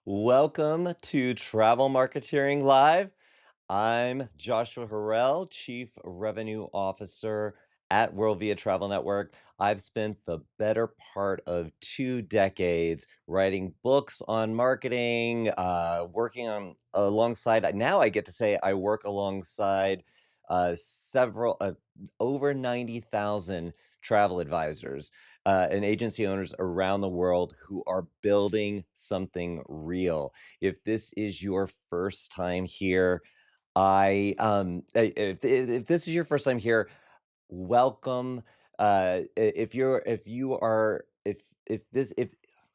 Welcome to Travel Marketeering Live. I'm Joshua Harrell, Chief Revenue Officer at World Via Travel Network. I've spent the better part of 2 decades writing books on marketing, working on alongside. Now I get to say I work alongside several over 90,000 travel advisors and agency owners around the world who are building something real. If this is your first time here, if this is your first time here, welcome. If you are if this if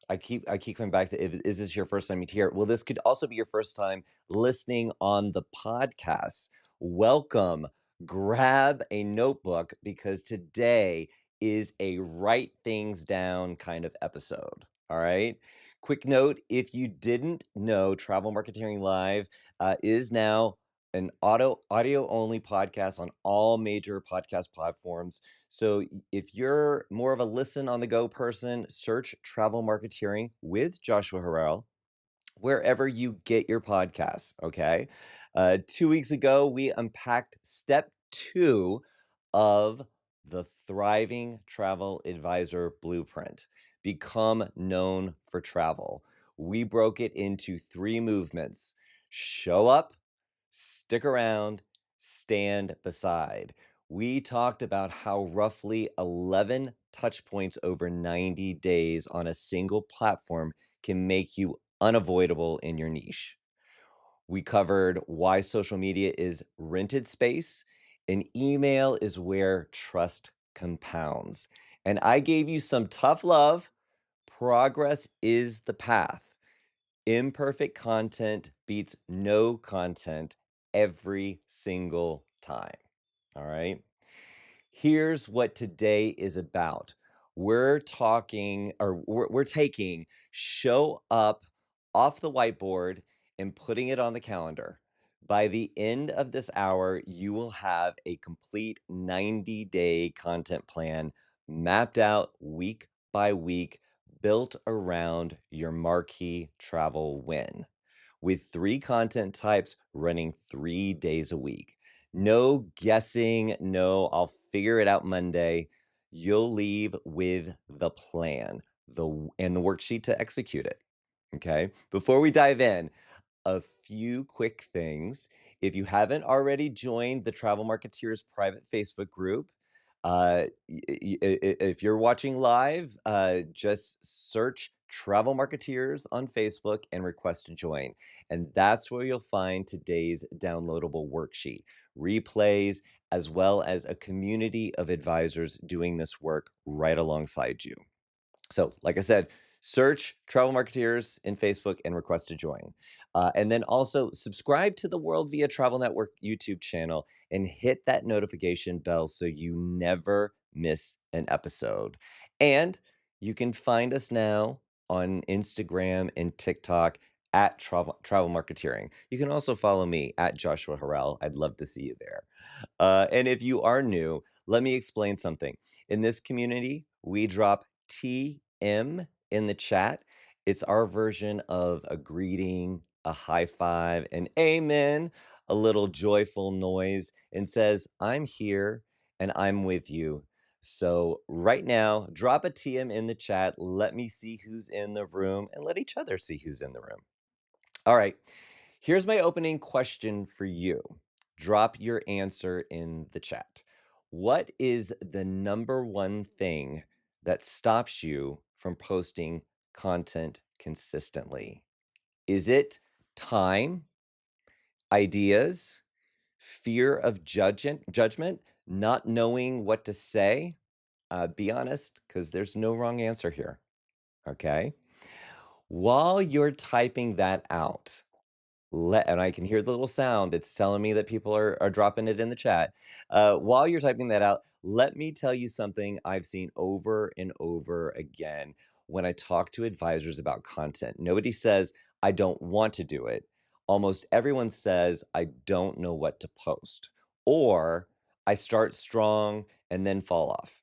I keep coming back to, if is this your first time here? Well, this could also be your first time listening on the podcast. Welcome. Grab a notebook because today is a write things down kind of episode. All right. Quick note, if you didn't know, Travel Marketeering Live is now an audio only podcast on all major podcast platforms. So if you're more of a listen on the go person, search Travel Marketeering with Joshua Harrell wherever you get your podcasts. Okay. 2 weeks ago, we unpacked step two of the Thriving Travel Advisor Blueprint: become known for travel. We broke it into three movements: show up, stick around, stand beside. We talked about how roughly 11 touch points over 90 days on a single platform can make you unavoidable in your niche. We covered why social media is rented space and email is where trust compounds. And I gave you some tough love. Progress is the path. Imperfect content beats no content every single time. All right. Here's what today is about. We're taking show up off the whiteboard and putting it on the calendar. By the end of this hour, you will have a complete 90-day content plan mapped out week by week, built around your marquee travel win, with three content types running 3 days a week. No guessing, no, I'll figure it out Monday. You'll leave with the plan, and the worksheet to execute it. Okay. Before we dive in, a few quick things. If you haven't already joined the Travel Marketeers private Facebook group, if you're watching live, just search Travel Marketeers on Facebook and request to join. And that's where you'll find today's downloadable worksheet, replays, as well as a community of advisors doing this work right alongside you. So, like I said, search Travel Marketeers in Facebook and request to join. And then also subscribe to the World Via Travel Network YouTube channel and hit that notification bell so you never miss an episode. And you can find us now on Instagram and TikTok at Travel Marketeering. You can also follow me at Joshua Harrell. I'd love to see you there. And if you are new, let me explain something. In this community, we drop TM in the chat. It's our version of a greeting, a high five, an amen, a little joyful noise, and says, I'm here and I'm with you. So, right now, drop a TM in the chat. Let me see who's in the room and let each other see who's in the room. All right. Here's my opening question for you. Drop your answer in the chat. What is the number one thing that stops you from posting content consistently? Is it time, ideas, fear of judgment, not knowing what to say? Be honest, because there's no wrong answer here. Okay. While you're typing that out, and I can hear the little sound. It's telling me that people are dropping it in the chat. While you're typing that out, let me tell you something I've seen over and over again when I talk to advisors about content. Nobody says, I don't want to do it. Almost everyone says, I don't know what to post, or I start strong and then fall off.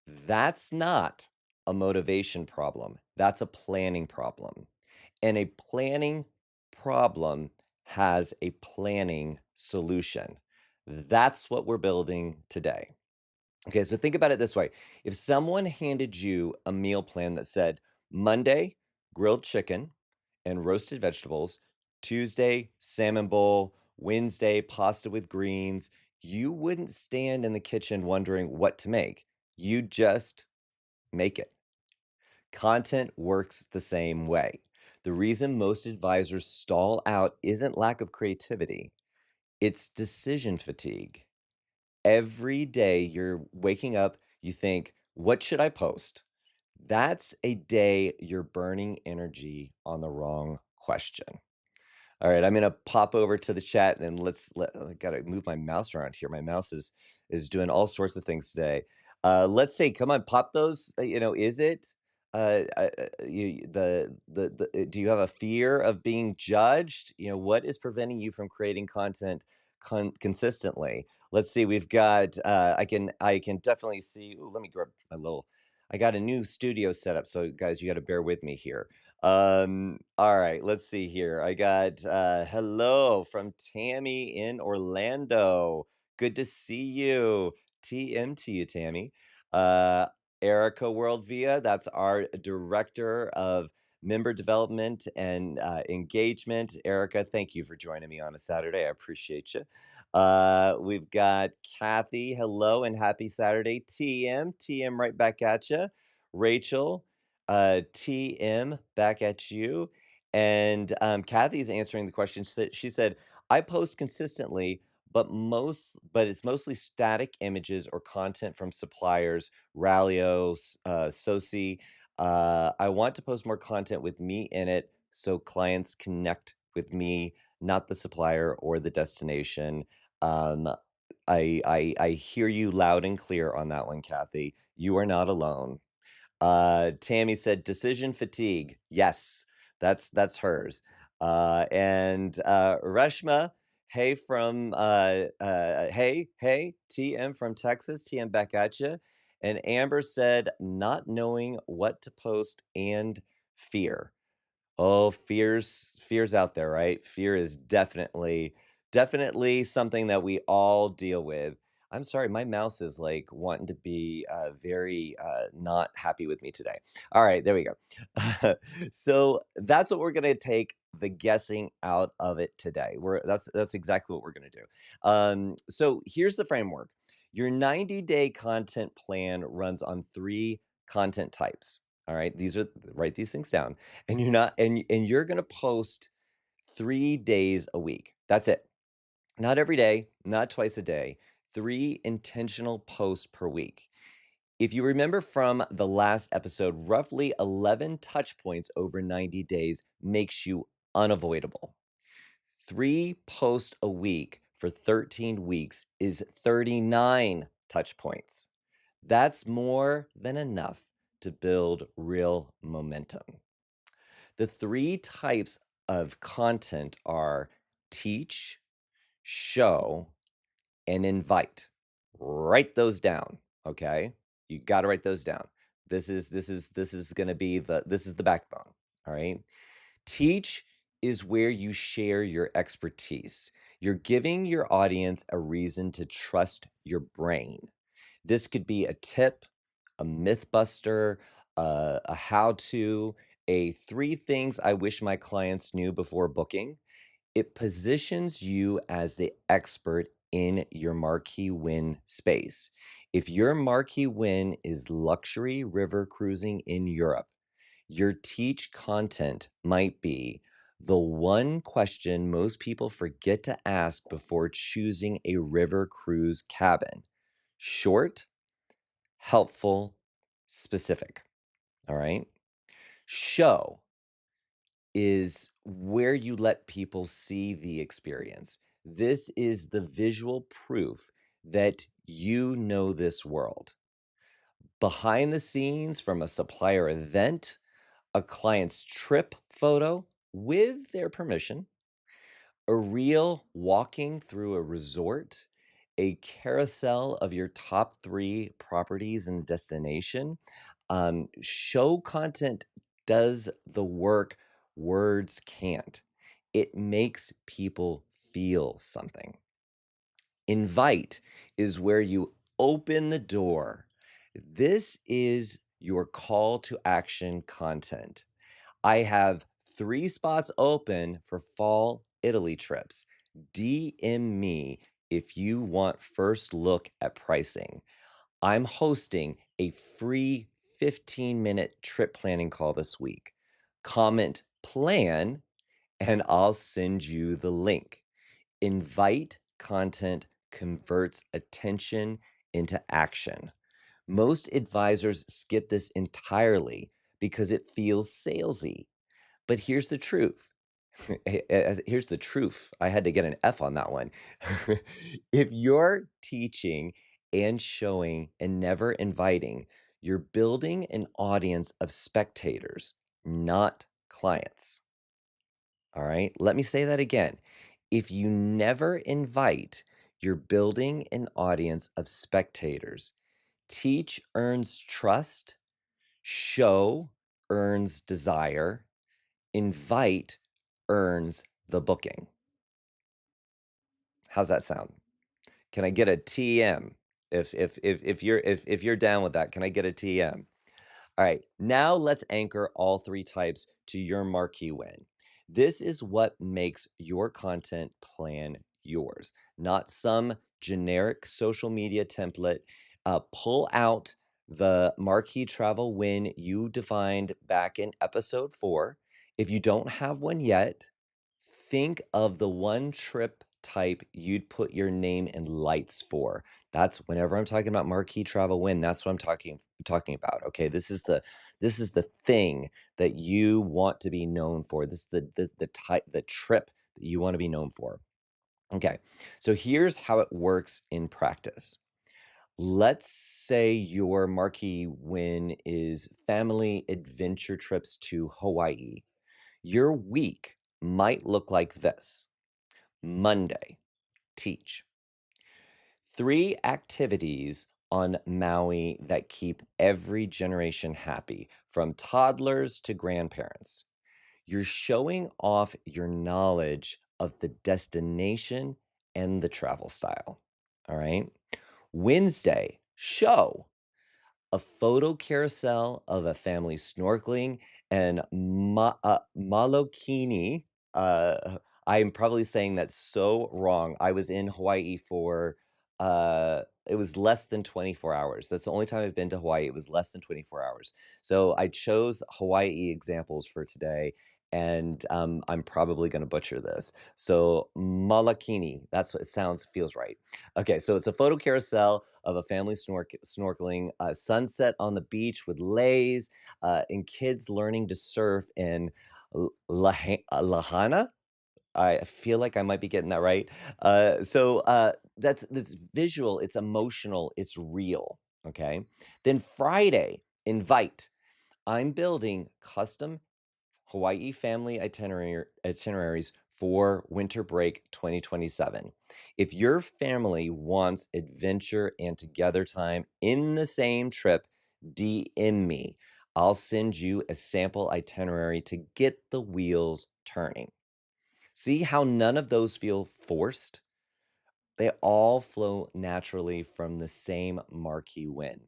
That's not a motivation problem. That's a planning problem. And a planning problem has a planning solution. That's what we're building today. Okay, so think about it this way. If someone handed you a meal plan that said Monday, grilled chicken and roasted vegetables, Tuesday, salmon bowl, Wednesday, pasta with greens, you wouldn't stand in the kitchen wondering what to make. You just make it. Content works the same way. The reason most advisors stall out isn't lack of creativity, it's decision fatigue. Every day you're waking up, you think, "What should I post?" That's a day you're burning energy on the wrong question. All right, I'm gonna pop over to the chat and I gotta move my mouse around here. My mouse is doing all sorts of things today. Let's see. Come on, pop those. Is it do you have a fear of being judged? What is preventing you from creating content consistently? Let's see. We've got. I can definitely see. Ooh, let me grab my little. I got a new studio set up, so guys, you got to bear with me here. All right, let's see here. I got hello from Tammy in Orlando. Good to see you. TM to you, Tammy. Uh Erica Worldvia, that's our director of member development and engagement. Erica, thank you for joining me on a Saturday. I appreciate you. We've got Kathy. Hello and happy Saturday. TM right back at you. Rachel, TM, back at you. And Kathy's answering the question. She said, I post consistently, but it's mostly static images or content from suppliers, Rallyo, Soci. I want to post more content with me in it so clients connect with me, not the supplier or the destination. Um, I hear you loud and clear on that one, Kathy. You are not alone. Tammy said decision fatigue. Yes, that's hers. And Reshma, hey, TM from Texas, TM back at you. And Amber said not knowing what to post and fear. Oh, fear's out there, right? Fear is definitely something that we all deal with. I'm sorry, my mouse is like wanting to be very not happy with me today. All right, there we go. So that's what we're gonna take the guessing out of it today. That's exactly what we're gonna do. So here's the framework. Your 90-day content plan runs on three content types. All right, write these things down, and you're gonna post 3 days a week. That's it. Not every day, not twice a day, 3 intentional posts per week. If you remember from the last episode, roughly 11 touch points over 90 days makes you unavoidable. 3 posts a week for 13 weeks is 39 touch points. That's more than enough to build real momentum. The 3 types of content are teach, show, and invite. Write those down, okay? You gotta write those down. This is gonna be the backbone, all right? Teach is where you share your expertise. You're giving your audience a reason to trust your brain. This could be a tip, a myth buster, a how to, a 3 things I wish my clients knew before booking. It positions you as the expert in your Marquee Win space. If your Marquee Win is luxury river cruising in Europe, your teach content might be the one question most people forget to ask before choosing a river cruise cabin. Short, helpful, specific. All right. Show is where you let people see the experience. This is the visual proof that you know this world. Behind the scenes from a supplier event, a client's trip photo with their permission, a reel walking through a resort, a carousel of your top 3 properties and destination. Show content does the work Words can't. It makes people feel something. Invite is where you open the door. This is your call to action content. I have 3 spots open for fall Italy trips. DM me if you want first look at pricing. I'm hosting a free 15-minute trip planning call this week. Comment plan and I'll send you the link. Invite content converts attention into action. Most advisors skip this entirely because it feels salesy. But here's the truth. Here's the truth. I had to get an F on that one. If you're teaching and showing and never inviting, you're building an audience of spectators, not clients. All right. Let me say that again. If you never invite, you're building an audience of spectators. Teach earns trust, show earns desire, invite earns the booking. How's that sound? Can I get a TM? If you're down with that, can I get a TM? All right, now let's anchor all 3 types to your marquee win. This is what makes your content plan yours, not some generic social media template. Pull out the Marquee Travel Win you defined back in episode 4. If you don't have one yet, think of the one trip type you'd put your name in lights for. That's whenever I'm talking about Marquee Travel Win, that's what I'm talking about. Okay, this is the thing that you want to be known for. This is the trip that you want to be known for. Okay, so here's how it works in practice. Let's say your marquee win is family adventure trips to Hawaii. Your week might look like this. Monday, teach 3 activities on Maui that keep every generation happy, from toddlers to grandparents. You're showing off your knowledge of the destination and the travel style. All right. Wednesday, show a photo carousel of a family snorkeling and Malokini. I am probably saying that so wrong. I was in Hawaii for it was less than 24 hours. That's the only time I've been to Hawaii. It was less than 24 hours. So I chose Hawaii examples for today, and I'm probably going to butcher this. So Malakini, that's what it feels right. Okay, so it's a photo carousel of a family snorkeling, sunset on the beach with lays, and kids learning to surf in Lahana. I feel like I might be getting that right. That's visual, it's emotional, it's real. Okay. Then Friday, invite. I'm building custom Hawaii family itineraries for winter break 2027. If your family wants adventure and together time in the same trip, DM me. I'll send you a sample itinerary to get the wheels turning. See how none of those feel forced? They all flow naturally from the same marquee win.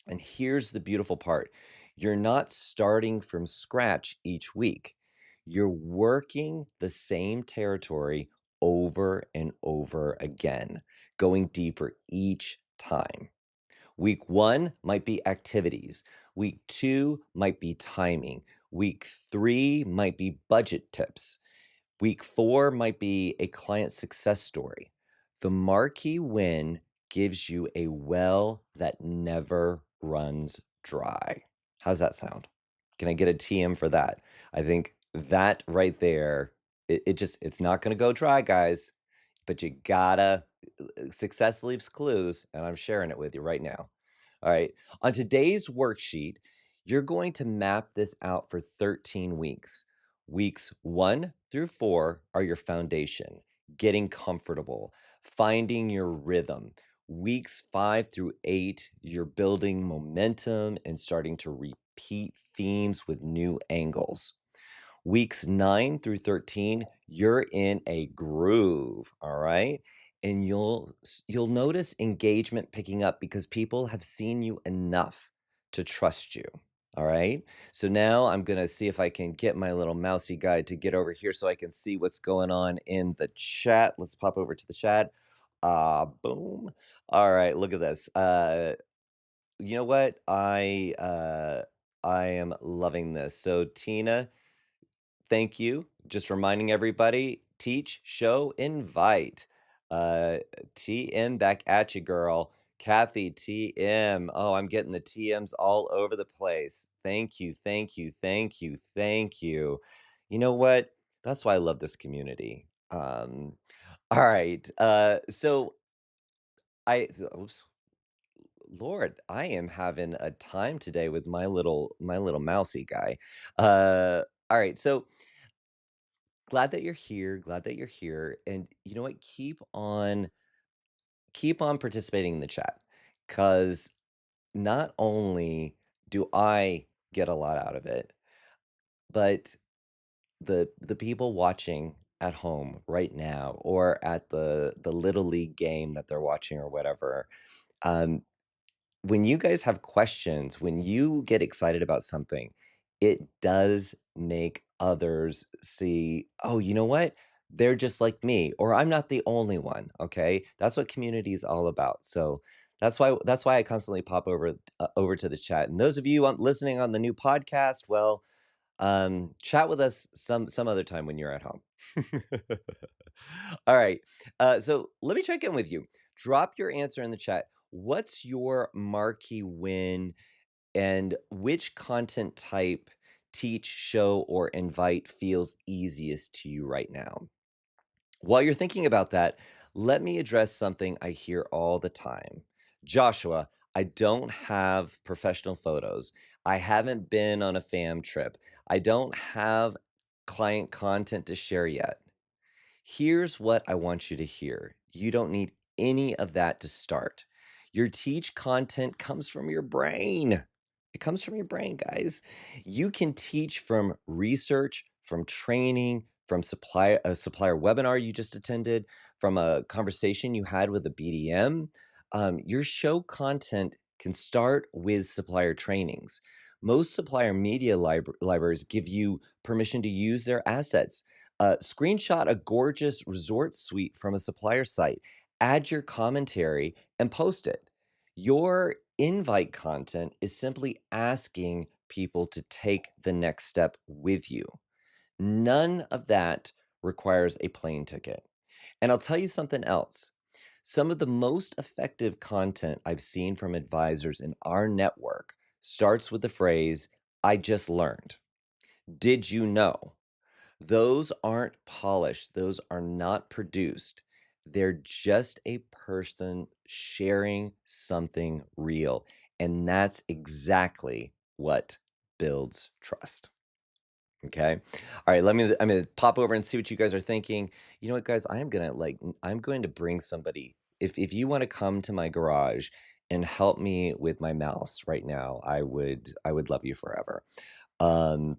And here's the beautiful part, you're not starting from scratch each week. You're working the same territory over and over again, going deeper each time. Week 1 might be activities. Week 2 might be timing. Week 3 might be budget tips. Week 4 might be a client success story. The marquee win gives you a well that never runs dry. How's that sound? Can I get a TM for that? I think that right there, it's not going to go dry, guys, but you gotta success leaves clues, and I'm sharing it with you right now. All right. On today's worksheet, you're going to map this out for 13 weeks. Weeks 1 through 4 are your foundation, getting comfortable, finding your rhythm. Weeks 5 through 8, you're building momentum and starting to repeat themes with new angles. Weeks 9 through 13, you're in a groove, all right? And you'll notice engagement picking up because people have seen you enough to trust you, all right? So now I'm gonna see if I can get my little mousy guy to get over here so I can see what's going on in the chat. Let's pop over to the chat. Boom. All right, look at this. You know what? I am loving this. So Tina, thank you. Just reminding everybody, teach, show, invite. Uh, TM back at you, girl. Kathy, TM. Oh, I'm getting the TMs all over the place. Thank you, thank you, thank you, thank you. You know what? That's why I love this community. All right. Oops, Lord, I am having a time today with my little mousy guy. All right. So glad that you're here. Glad that you're here. And you know what? Keep on participating in the chat because not only do I get a lot out of it, but the people watching at home right now or at the little league game that they're watching or whatever, um, when you guys have questions, when you get excited about something, it does make others see, "Oh, you know what? They're just like me," or "I'm not the only one," okay? That's what community is all about. So, that's why I constantly pop over to the chat. And those of you listening on the new podcast, well, chat with us some other time when you're at home. All right. So let me check in with you. Drop your answer in the chat. What's your marquee win and which content type, teach, show, or invite feels easiest to you right now? While you're thinking about that, let me address something I hear all the time. Joshua, I don't have professional photos. I haven't been on a fam trip. I don't have client content to share yet. Here's what I want you to hear. You don't need any of that to start. Your teach content comes from your brain. It comes from your brain, guys. You can teach from research, from training, from a supplier webinar you just attended, from a conversation you had with a BDM. Your show content can start with supplier trainings. Most supplier media libraries give you permission to use their assets. Screenshot a gorgeous resort suite from a supplier site, add your commentary, and post it. Your invite content is simply asking people to take the next step with you. None of that requires a plane ticket. And I'll tell you something else. Some of the most effective content I've seen from advisors in our network starts with the phrase, I just learned. Did you know? Those aren't polished, those are not produced. They're just a person sharing something real, and that's exactly what builds trust. Okay? Alright, I'm gonna pop over and see what you guys are thinking. You know what, guys? I'm going to bring somebody. If you wanna come to my garage and help me with my mouse right now, I would love you forever. Um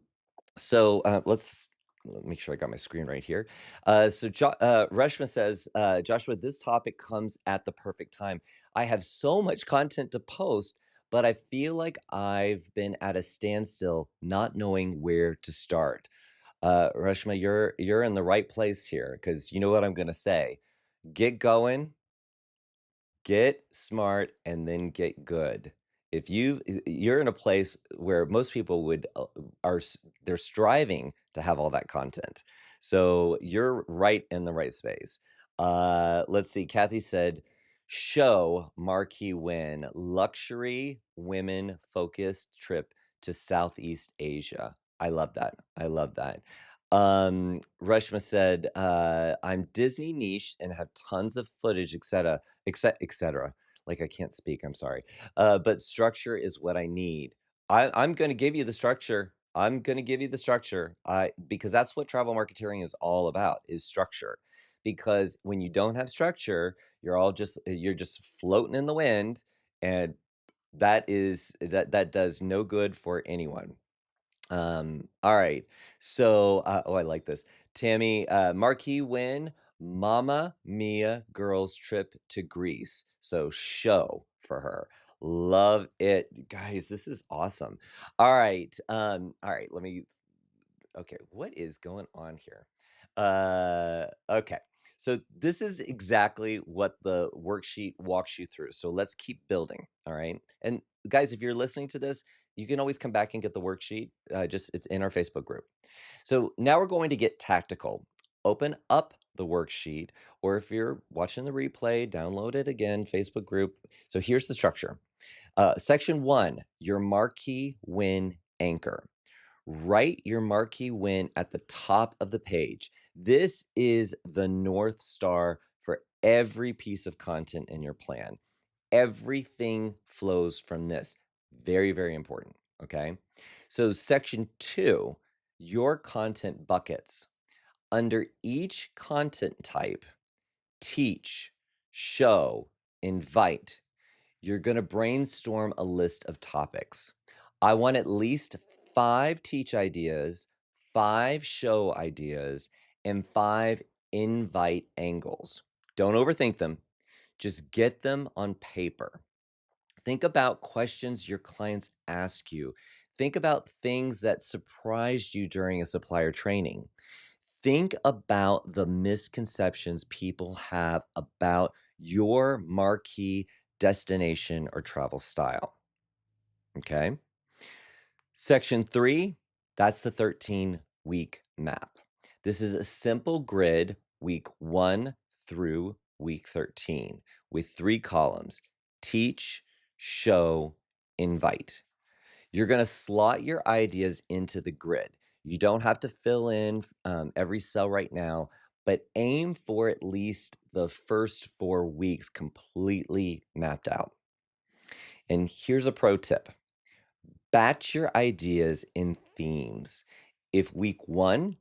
let me make sure I got my screen right here. Reshma says, Joshua, this topic comes at the perfect time. I have so much content to post, but I feel like I've been at a standstill, not knowing where to start. Reshma, you're in the right place here because you know what I'm going to say. Get going, get smart, and then get good. If you're in a place where most people they're striving to have all that content. So you're right in the right space. Let's see. Kathy said, show Marquee Win, luxury women focused trip to Southeast Asia. I love that. I love that. Reshma said, I'm Disney niche and have tons of footage, etc etc. Like I can't speak, I'm sorry. But structure is what I need. I'm going to give you the structure. I'm going to give you the structure. Because that's what travel marketing is all about is structure. Because when you don't have structure, you're just floating in the wind, and that does no good for anyone. All right. So, oh, I like this. Tammy, Marquee Win, Mama Mia girls trip to Greece. So, show for her. Love it. Guys, this is awesome. All right, let me okay, what is going on here? Okay. So this is exactly what the worksheet walks you through. So let's keep building. All right. And guys, if you're listening to this, you can always come back and get the worksheet. Just it's in our Facebook group. So now we're going to get tactical. Open up the worksheet, or if you're watching the replay, download it again, Facebook group. So here's the structure. Section one, your marquee win anchor. Write your marquee win at the top of the page. This is the North Star for every piece of content in your plan. Everything flows from this. Very, very important. Okay. So, section two, your content buckets. Under each content type, teach, show, invite, you're going to brainstorm a list of topics. I want at least 5 teach ideas, 5 show ideas, and 5 invite angles. Don't overthink them. Just get them on paper. Think about questions your clients ask you. Think about things that surprised you during a supplier training. Think about the misconceptions people have about your marquee destination or travel style. Okay. Section three, that's the 13-week map. This is a simple grid, week 1 through week 13, with 3 columns: teach, show, invite. You're going to slot your ideas into the grid. You don't have to fill in every cell right now, but aim for at least the first 4 weeks completely mapped out. And here's a pro tip: batch your ideas in themes. If week 1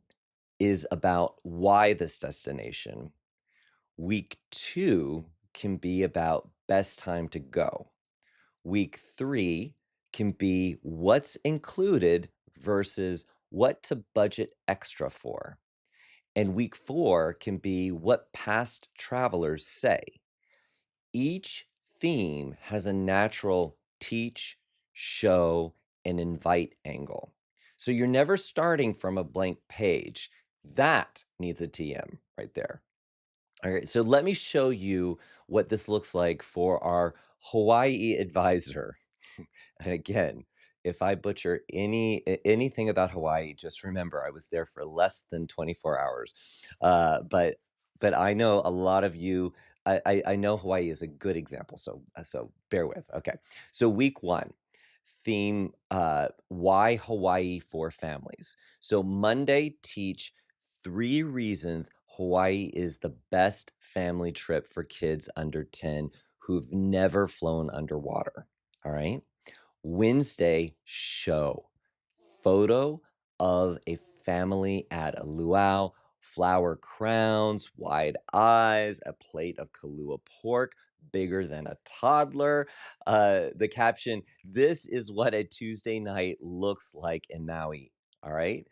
is about why this destination, week 2 can be about best time to go. Week 3 can be what's included versus what to budget extra for. And week 4 can be what past travelers say. Each theme has a natural teach, show, and invite angle. So you're never starting from a blank page. That needs a TM right there. All right, so let me show you what this looks like for our Hawaii advisor. And again, if I butcher anything about Hawaii, just remember I was there for less than 24 hours. But I know a lot of you. I know Hawaii is a good example, so bear with. Okay, so week 1 theme, why Hawaii for families. So Monday, teach 3 reasons Hawaii is the best family trip for kids under 10 who've never flown underwater. All right. Wednesday, show photo of a family at a luau, flower crowns, wide eyes, a plate of Kahlua pork bigger than a toddler. The caption: this is what a Tuesday night looks like in Maui. All right.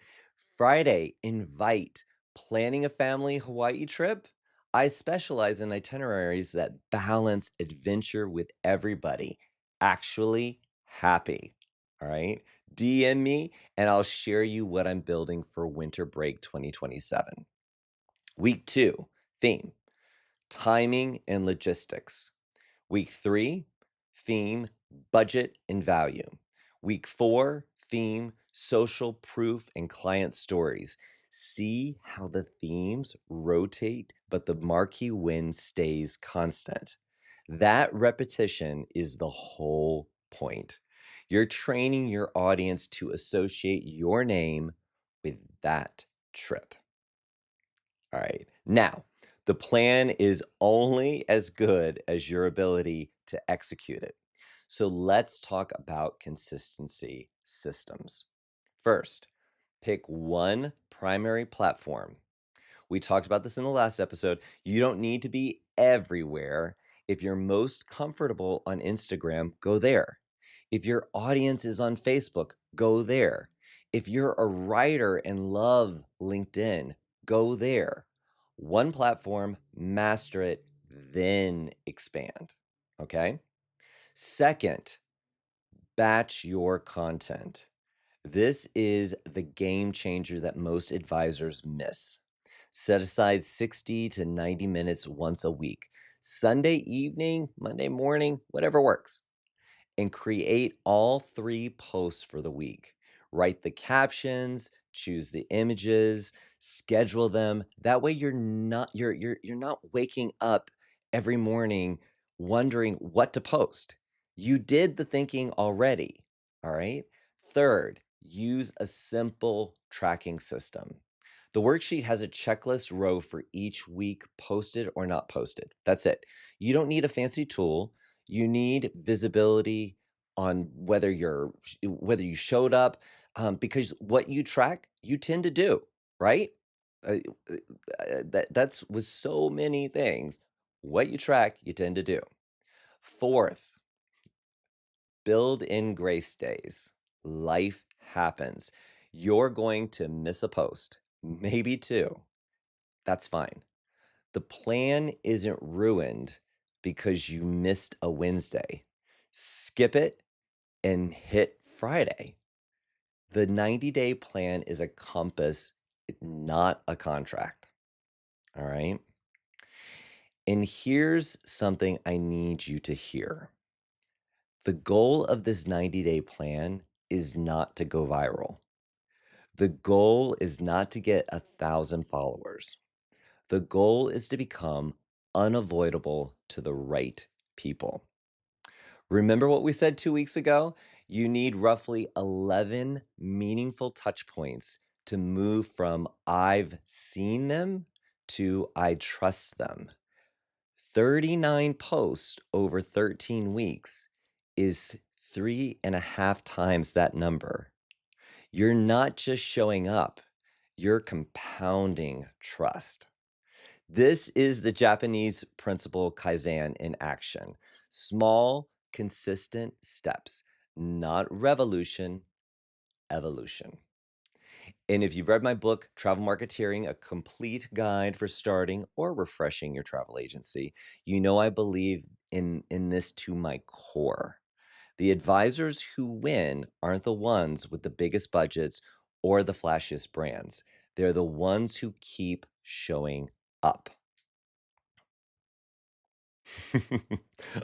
Friday, invite, planning a family Hawaii trip. I specialize in itineraries that balance adventure with everybody actually happy. All right. DM me and I'll share you what I'm building for winter break 2027. Week 2, theme: timing and logistics. Week 3, theme: budget and value. Week 4, theme: social proof and client stories. See how the themes rotate, but the marquee win stays constant. That repetition is the whole point. You're training your audience to associate your name with that trip. All right. Now, the plan is only as good as your ability to execute it. So let's talk about consistency systems. First, pick one primary platform. We talked about this in the last episode. You don't need to be everywhere. If you're most comfortable on Instagram, go there. If your audience is on Facebook, go there. If you're a writer and love LinkedIn, go there. One platform, master it, then expand. Okay. Second, batch your content. This is the game changer that most advisors miss. Set aside 60 to 90 minutes once a week, Sunday evening, Monday morning, whatever works, and create all 3 posts for the week. Write the captions, choose the images, schedule them. That way you're not waking up every morning wondering what to post. You did the thinking already, all right? Third, use a simple tracking system. The worksheet has a checklist row for each week posted or not posted. That's it. You don't need a fancy tool. You need visibility on whether you showed up, because what you track, you tend to do, right? Uh, uh, that's with so many things. What you track, you tend to do. Fourth, build in grace days. Life happens. You're going to miss a post, maybe two. That's fine. The plan isn't ruined because you missed a Wednesday. Skip it and hit Friday. The 90-day plan is a compass, not a contract. All right. And here's something I need you to hear. The goal of this 90-day plan is not to go viral. The goal is not to get 1,000 followers. The goal is to become unavoidable to the right people. Remember what we said 2 weeks ago? You need roughly 11 meaningful touch points to move from I've seen them to I trust them. 39 posts over 13 weeks is 3.5 times that number. You're not just showing up, you're compounding trust. This is the Japanese principle Kaizen in action. Small, consistent steps, not revolution, evolution. And if you've read my book, Travel Marketeering, a complete guide for starting or refreshing your travel agency, you know I believe in this to my core. The advisors who win aren't the ones with the biggest budgets or the flashiest brands. They're the ones who keep showing up.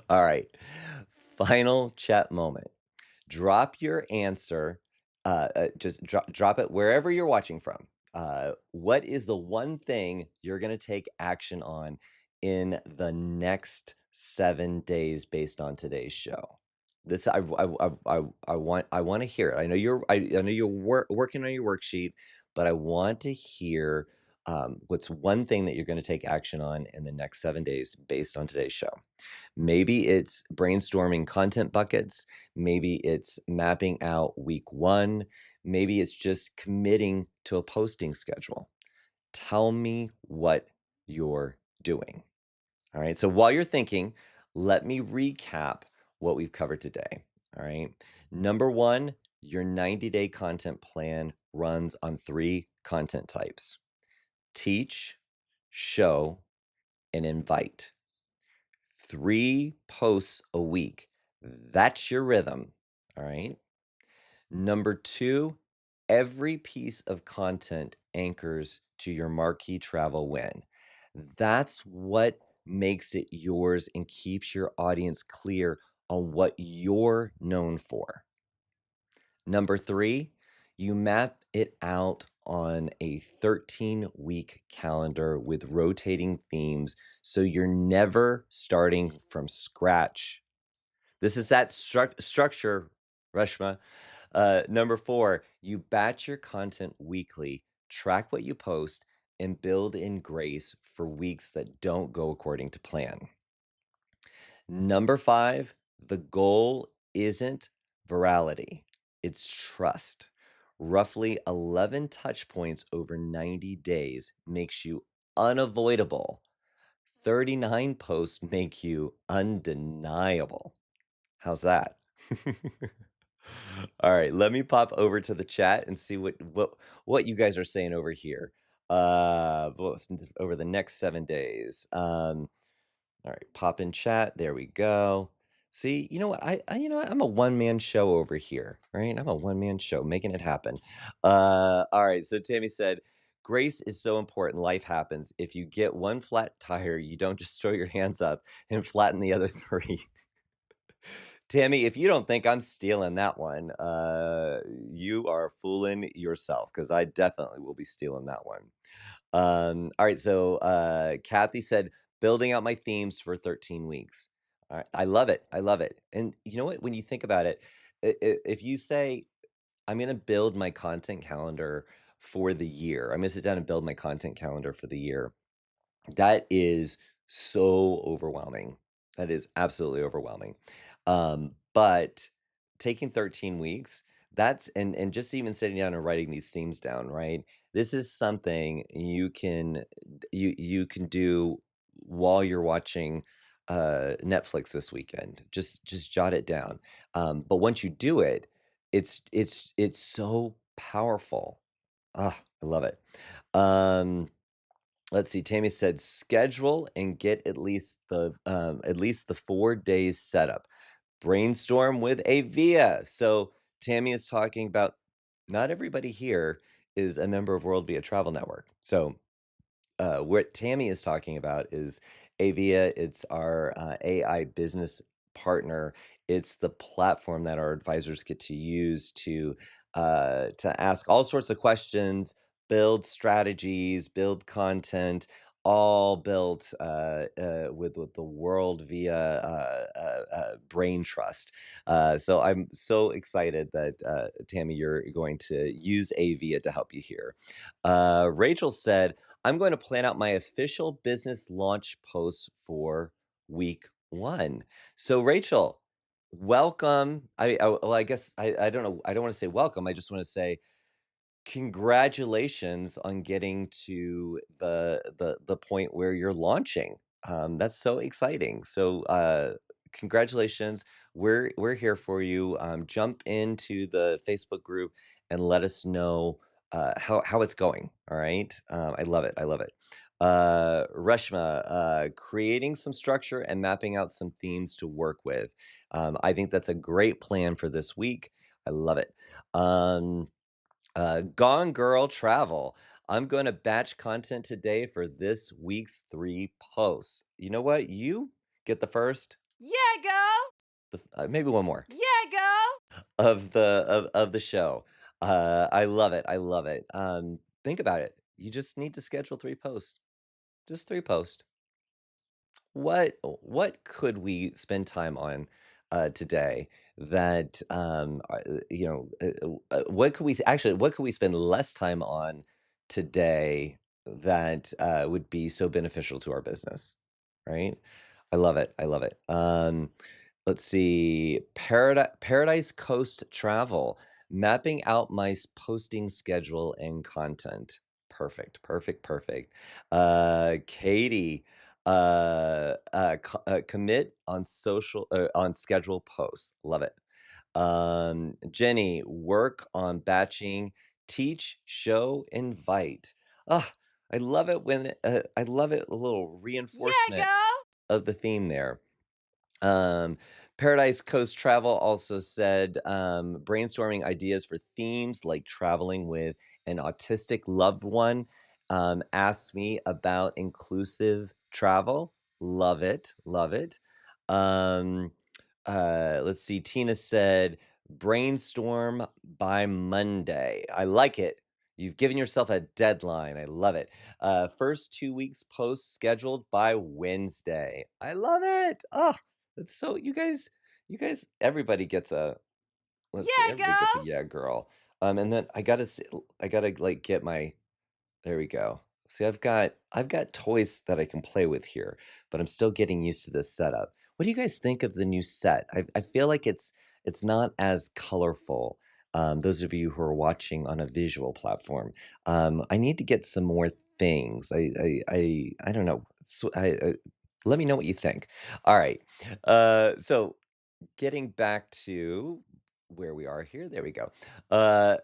All right. Final chat moment. Drop your answer. Just drop it wherever you're watching from. What is the one thing you're going to take action on in the next 7 days based on today's show? This I want to hear it. I know you're working on your worksheet, but I want to hear what's one thing that you're going to take action on in the next 7 days based on today's show. Maybe it's brainstorming content buckets. Maybe it's mapping out week one. Maybe it's just committing to a posting schedule. Tell me what you're doing. All right. So while you're thinking, let me recap what we've covered today. All right. Number one, your 90-day content plan runs on 3 content types: teach, show, and invite. 3 posts a week. That's your rhythm. All right. Number two, every piece of content anchors to your Marquee Travel Win. That's what makes it yours and keeps your audience clear on what you're known for. Number three, you map it out on a 13-week calendar with rotating themes so you're never starting from scratch. This is that structure, Reshma. Number four, you batch your content weekly, track what you post, and build in grace for weeks that don't go according to plan. Number five, the goal isn't virality, it's trust. Roughly 11 touch points over 90 days makes you unavoidable. 39 posts make you undeniable. How's that? All right, let me pop over to the chat and see what you guys are saying over here. Over the next 7 days. All right, pop in chat. There we go. See, you know what? You know what? I'm a one man show over here, right? I'm a one man show, making it happen. All right. So Tammy said, "Grace is so important. Life happens. If you get one flat tire, you don't just throw your hands up and flatten the other three." Tammy, if you don't think I'm stealing that one, you are fooling yourself because I definitely will be stealing that one. All right, so, Kathy said, "Building out my themes for 13 weeks." All right, I love it, I love it, and you know what? When you think about it, I if you say, "I'm gonna build my content calendar for the year. I'm gonna sit down and build my content calendar for the year," that is so overwhelming. That is absolutely overwhelming. But taking 13 weeks, that's and just even sitting down and writing these themes down, right? This is something you can do while you're watching Netflix this weekend. Just jot it down. But once you do it, it's so powerful. Ah, I love it. Um Let's see, Tammy said, "Schedule and get at least the 4 days setup. Brainstorm with a VIA." So, Tammy is talking about not everybody here is a member of World Via Travel Network. So, what Tammy is talking about is Avia. It's our AI business partner. It's the platform that our advisors get to use to ask all sorts of questions, build strategies, build content, all built with the world via brain trust. So I'm so excited that Tammy, you're going to use Avia to help you here. Rachel said, "I'm going to plan out my official business launch post for week 1." So, Rachel, welcome. Well, I guess I don't know. I don't want to say welcome. I just want to say congratulations on getting to the point where you're launching. That's so exciting. So, congratulations. We're here for you. Jump into the Facebook group and let us know how it's going. All right. I love it. I love it. Reshma, creating some structure and mapping out some themes to work with. I think that's a great plan for this week. I love it. Gone Girl Travel. I'm going to batch content today for this week's 3 posts. You know what? You get the first, Yeah, girl! maybe one more Yeah, girl! of the show. I love it. I love it. Think about it. You just need to schedule 3 posts. Just 3 posts. What could we spend time on today that what could we actually what could we spend less time on today that would be so beneficial to our business, right? I love it. I love it. Let's see. Paradise Coast Travel, mapping out my posting schedule and content. Perfect. Perfect. Perfect. Katie, commit on schedule posts. Love it. Jenny, work on batching, teach, show, invite. Ah, I love it. A little Yeah, reinforcement girl! of the theme there. Um, Paradise Coast Travel also said, brainstorming ideas for themes like traveling with an autistic loved one. Asked me about inclusive travel. Love it. Love it. Um, let's see. Tina said, brainstorm by Monday. I like it. You've given yourself a deadline. I love it. First 2 weeks post scheduled by Wednesday. I love it. Oh, that's so everybody gets a let's see, Yeah, everybody gets a girl! yeah, girl. And then I gotta like get my there we go. See, I've got toys that I can play with here, but I'm still getting used to this setup. What do you guys think of the new set? I feel like it's not as colorful. Those of you who are watching on a visual platform, I need to get some more things. I don't know. Let me know what you think. All right. So getting back to where we are here. There we go. Uh,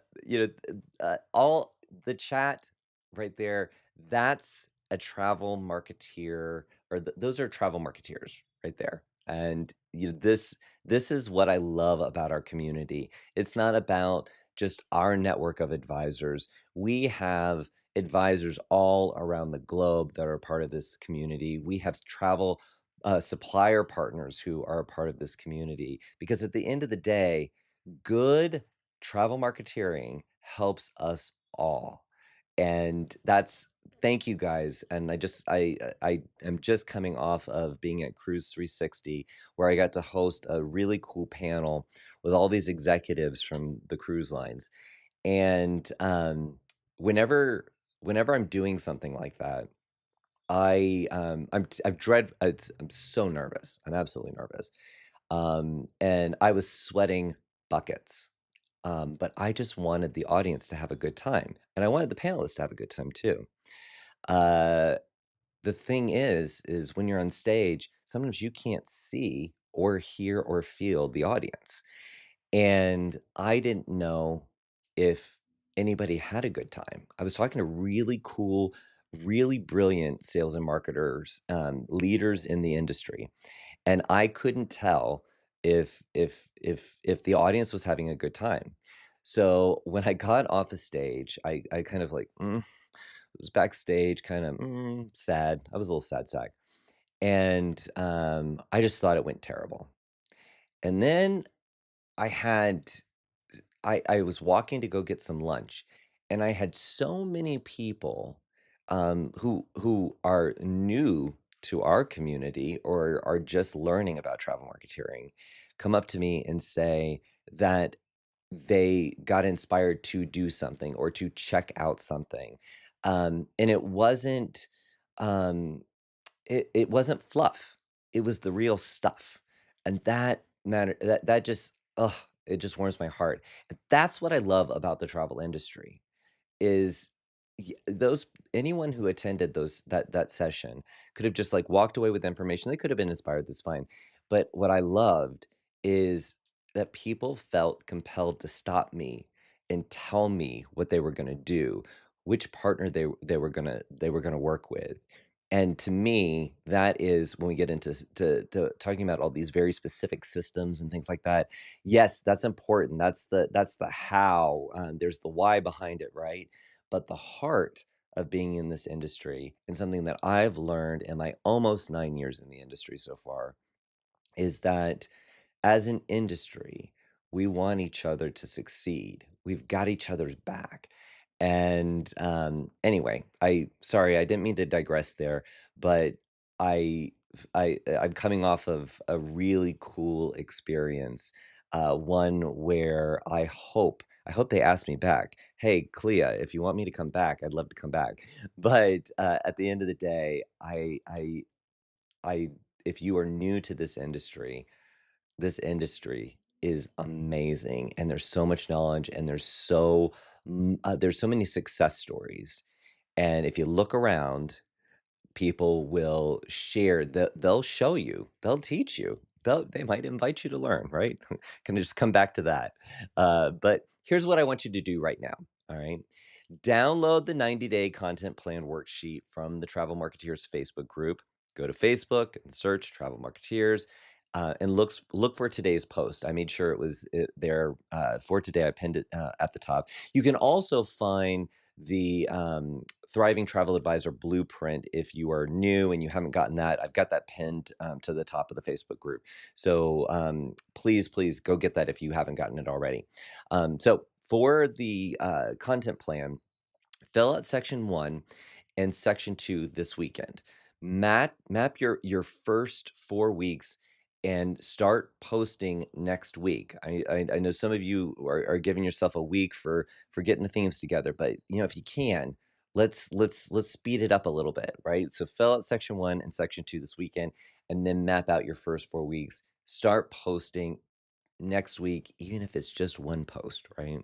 all the chat right there, that's a travel marketeer, or those are travel marketeers right there. And this is what I love about our community. It's not about just our network of advisors. We have advisors all around the globe that are part of this community. We have travel supplier partners who are a part of this community because at the end of the day, good travel marketeering helps us all. And that's thank you guys. And I am just coming off of being at Cruise 360 where I got to host a really cool panel with all these executives from the cruise lines. And whenever I'm doing something like that, I'm so nervous. I'm absolutely nervous. And I was sweating buckets. But I just wanted the audience to have a good time, and I wanted the panelists to have a good time too. Uh, the thing is when you're on stage, sometimes you can't see or hear or feel the audience. And I didn't know if anybody had a good time. I was talking to really cool, really brilliant sales and marketers, leaders in the industry, and I couldn't tell if the audience was having a good time. So when I got off the stage, I kind of like was backstage, kind of sad. I was a little sad sack, and I just thought it went terrible. And then I had I was walking to go get some lunch, and I had so many people, who are new to our community or are just learning about travel marketeering, come up to me and say that they got inspired to do something or to check out something, and um, it wasn't fluff. It was the real stuff, and that just, ugh, it just warms my heart, and that's what I love about the travel industry is those anyone who attended that session could have just like walked away with information. They could have been inspired, that's fine. But what I loved is that people felt compelled to stop me and tell me what they were going to do, which partner they were going to work with. And to me, that is when we get into to talking about all these very specific systems and things like that. Yes, that's important. That's the how. There's the why behind it, right? But the heart of being in this industry and something that I've learned in my almost 9 years in the industry so far is that as an industry, we want each other to succeed. We've got each other's back. And anyway, I sorry, I didn't mean to digress there, but I I'm coming off of a really cool experience, one where I hope they ask me back. Hey, Clea, if you want me to come back, I'd love to come back. But at the end of the day, I if you are new to this industry is amazing, and there's so much knowledge, and there's so many success stories, and if you look around, people will share, they'll show you, they'll teach you, they might invite you to learn, right? Can just come back to that. But here's what I want you to do right now, all right? Download the 90-day content plan worksheet from the Travel Marketeers Facebook group. Go to Facebook and search Travel Marketeers, and look for today's post. I made sure there for today. I pinned it at the top. You can also find the Thriving Travel Advisor Blueprint if you are new and you haven't gotten that. I've got that pinned to the top of the Facebook group. So please go get that if you haven't gotten it already. So for the content plan, fill out section 1 and section 2 this weekend. Map your first 4 weeks and start posting next week. I know some of you are giving yourself a week for getting the themes together, but if you can, let's speed it up a little bit, right? So fill out section 1 and section 2 this weekend, and then map out your first 4 weeks. Start posting next week, even if it's just one post, right?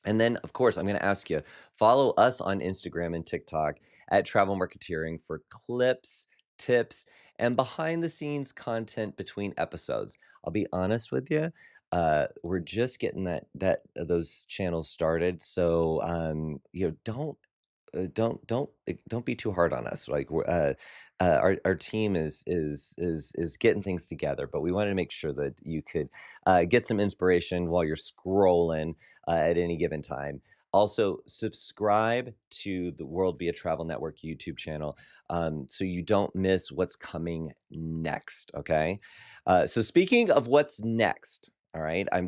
And then, of course, I'm going to ask you, follow us on Instagram and TikTok at Travel Marketeering for clips, tips, and behind the scenes content between episodes. I'll be honest with you. we're just getting those channels started, so, don't be too hard on us. Like our team is getting things together, but we wanted to make sure that you could get some inspiration while you're scrolling at any given time. Also, subscribe to the World Via Travel Network YouTube channel so you don't miss what's coming next. Okay. So speaking of what's next, all right, I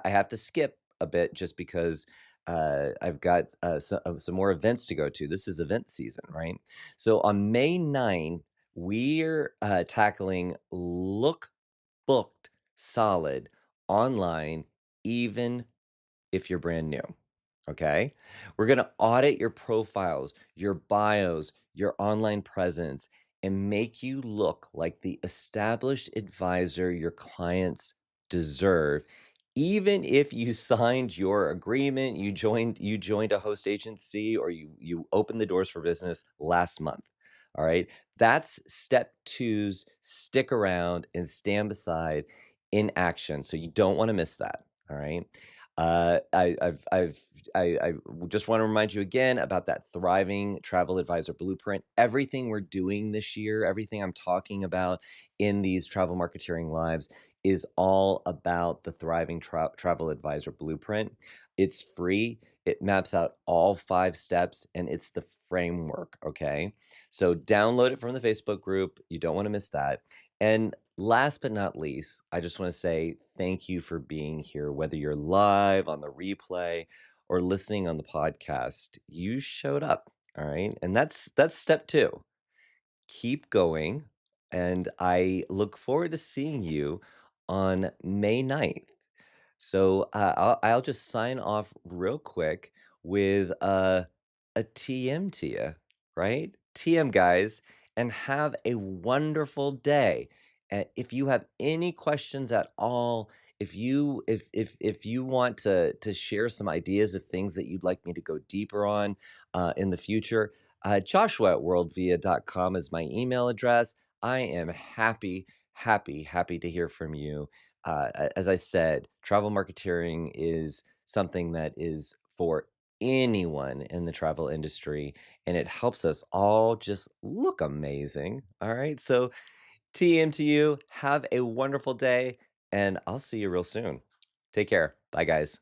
have to skip a bit just because I've got some more events to go to. This is event season, right? So on May 9, we're tackling Look Booked Solid online, even if you're brand new. Okay. We're going to audit your profiles, your bios, your online presence, and make you look like the established advisor your clients deserve. Even if you signed your agreement, you joined a host agency, or you opened the doors for business last month. All right. That's step two's stick around and stand beside in action. So you don't want to miss that. All right. I just want to remind you again about that thriving travel advisor blueprint. Everything we're doing this year, everything I'm talking about in these travel marketing lives is all about the thriving travel advisor blueprint. It's free. It maps out all 5 steps and it's the framework. Okay. So download it from the Facebook group. You don't want to miss that. And last but not least, I just want to say thank you for being here, whether you're live on the replay or listening on the podcast. You showed up, all right? And that's step 2. Keep going, and I look forward to seeing you on May 9th. So, I'll just sign off real quick with a TM to you, right? TM, guys, and have a wonderful day. And if you have any questions at all, if you want to share some ideas of things that you'd like me to go deeper on in the future, Joshua at worldvia.com is my email address. I am happy to hear from you. As I said, travel marketeering is something that is for anyone in the travel industry, and it helps us all just look amazing. All right. So, TM to you. Have a wonderful day, and I'll see you real soon. Take care. Bye, guys.